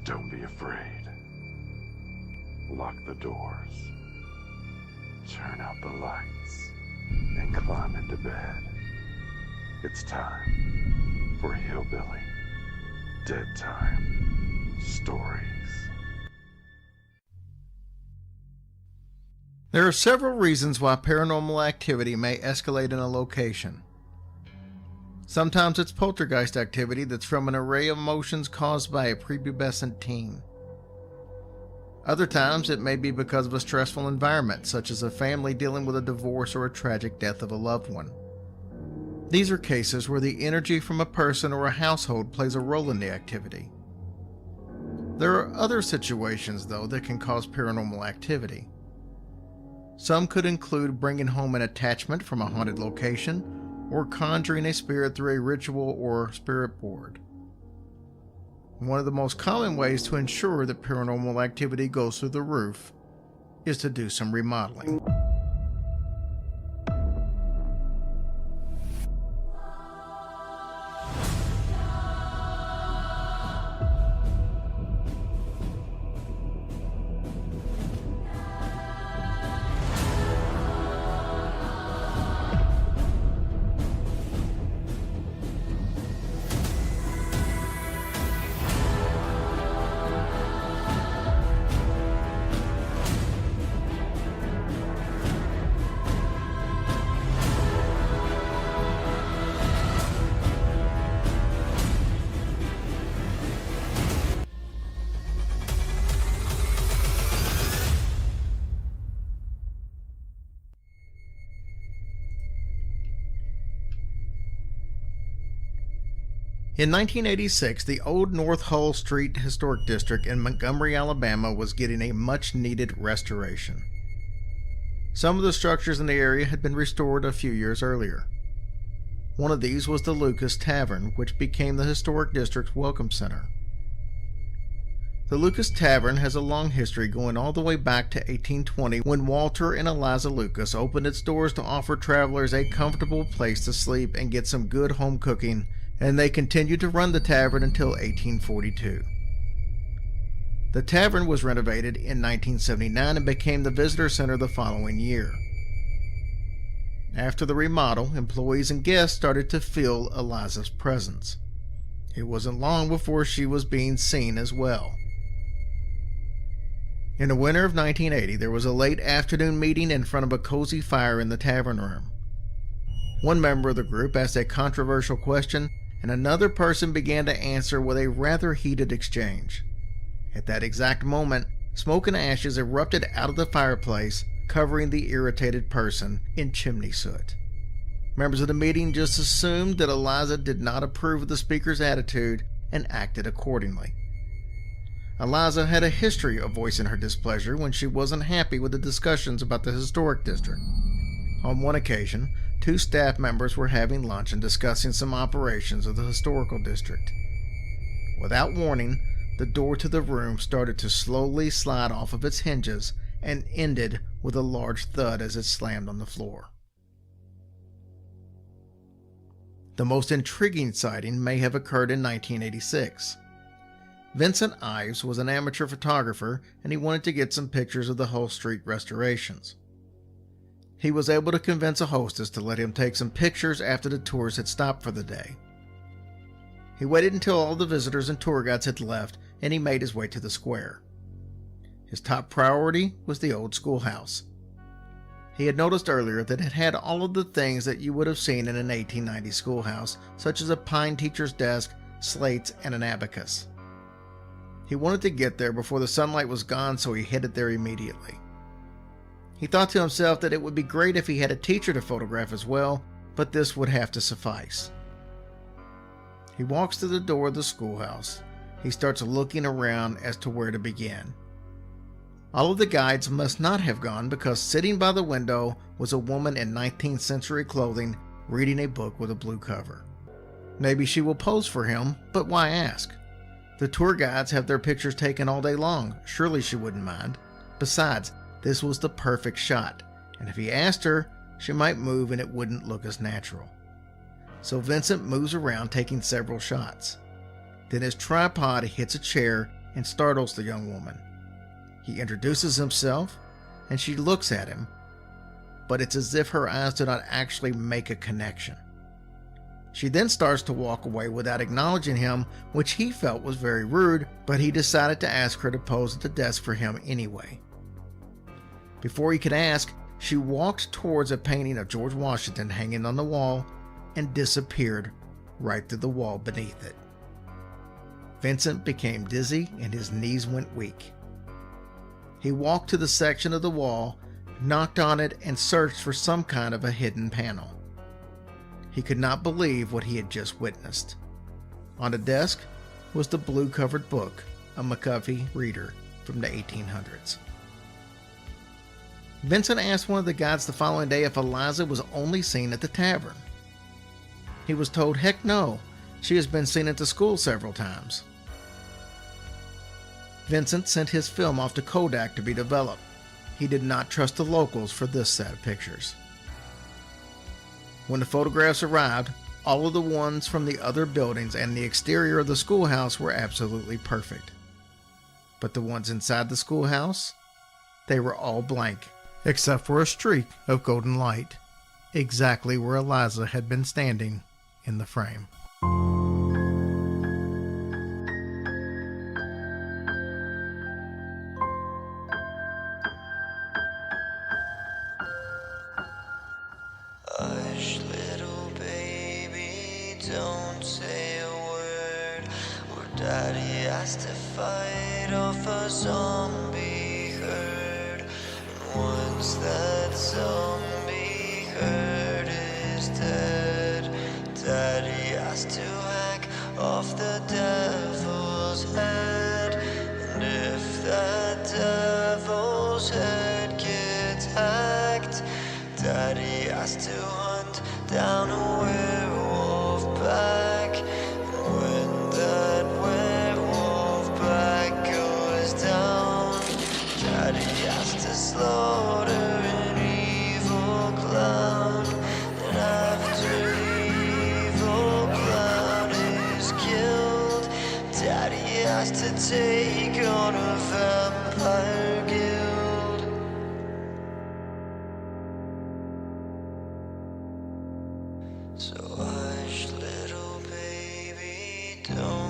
Don't be afraid. Lock the doors. Turn out the lights. And climb into bed. It's time for Hillbilly Deadtime Stories. There are several reasons why paranormal activity may escalate in a location. Sometimes it's poltergeist activity that's from an array of emotions caused by a prepubescent teen. Other times it may be because of a stressful environment, such as a family dealing with a divorce or a tragic death of a loved one. These are cases where the energy from a person or a household plays a role in the activity. There are other situations, though, that can cause paranormal activity. Some could include bringing home an attachment from a haunted location, or conjuring a spirit through a ritual or spirit board. One of the most common ways to ensure that paranormal activity goes through the roof is to do some remodeling. In 1986, the old North Hull Street Historic District in Montgomery, Alabama was getting a much-needed restoration. Some of the structures in the area had been restored a few years earlier. One of these was the Lucas Tavern, which became the historic district's welcome center. The Lucas Tavern has a long history going all the way back to 1820, when Walter and Eliza Lucas opened its doors to offer travelers a comfortable place to sleep and get some good home cooking, and they continued to run the tavern until 1842. The tavern was renovated in 1979 and became the visitor center the following year. After the remodel, employees and guests started to feel Eliza's presence. It wasn't long before she was being seen as well. In the winter of 1980, there was a late afternoon meeting in front of a cozy fire in the tavern room. One member of the group asked a controversial question, and another person began to answer with a rather heated exchange. At that exact moment, smoke and ashes erupted out of the fireplace, covering the irritated person in chimney soot. Members of the meeting just assumed that Eliza did not approve of the speaker's attitude and acted accordingly. Eliza had a history of voicing her displeasure when she wasn't happy with the discussions about the historic district. On one occasion, 2 staff members were having lunch and discussing some operations of the historical district. Without warning, the door to the room started to slowly slide off of its hinges and ended with a large thud as it slammed on the floor. The most intriguing sighting may have occurred in 1986. Vincent Ives was an amateur photographer, and he wanted to get some pictures of the Hull Street restorations. He was able to convince a hostess to let him take some pictures after the tours had stopped for the day. He waited until all the visitors and tour guides had left, and he made his way to the square. His top priority was the old schoolhouse. He had noticed earlier that it had all of the things that you would have seen in an 1890 schoolhouse, such as a pine teacher's desk, slates, and an abacus. He wanted to get there before the sunlight was gone, so he headed there immediately. He thought to himself that it would be great if he had a teacher to photograph as well, but this would have to suffice. He walks to the door of the schoolhouse. He starts looking around as to where to begin. All of the guides must not have gone, because sitting by the window was a woman in 19th century clothing reading a book with a blue cover. Maybe she will pose for him, but why ask? The tour guides have their pictures taken all day long. Surely she wouldn't mind. Besides, this was the perfect shot, and if he asked her, she might move and it wouldn't look as natural. So Vincent moves around taking several shots. Then his tripod hits a chair and startles the young woman. He introduces himself, and she looks at him, but it's as if her eyes do not actually make a connection. She then starts to walk away without acknowledging him, which he felt was very rude, but he decided to ask her to pose at the desk for him anyway. Before he could ask, she walked towards a painting of George Washington hanging on the wall and disappeared right through the wall beneath it. Vincent became dizzy and his knees went weak. He walked to the section of the wall, knocked on it, and searched for some kind of a hidden panel. He could not believe what he had just witnessed. On the desk was the blue-covered book, a McCuffey reader from the 1800s. Vincent asked one of the guides the following day if Eliza was only seen at the tavern. He was told, heck no, she has been seen at the school several times. Vincent sent his film off to Kodak to be developed. He did not trust the locals for this set of pictures. When the photographs arrived, all of the ones from the other buildings and the exterior of the schoolhouse were absolutely perfect. But the ones inside the schoolhouse, they were all blank, except for a streak of golden light, exactly where Eliza had been standing in the frame. Hush, little baby, don't say a word. Or Daddy has to fight off a zombie herd. And once that zombie herd is dead, Daddy has to hack off the devil's head. And if that devil's head gets hacked, Daddy has to hunt down a werewolf pack. And when that werewolf pack goes down, Daddy has to slaughter an evil clown. And after the evil clown is killed, Daddy has to take on a vampire guild. So hush, little baby, don't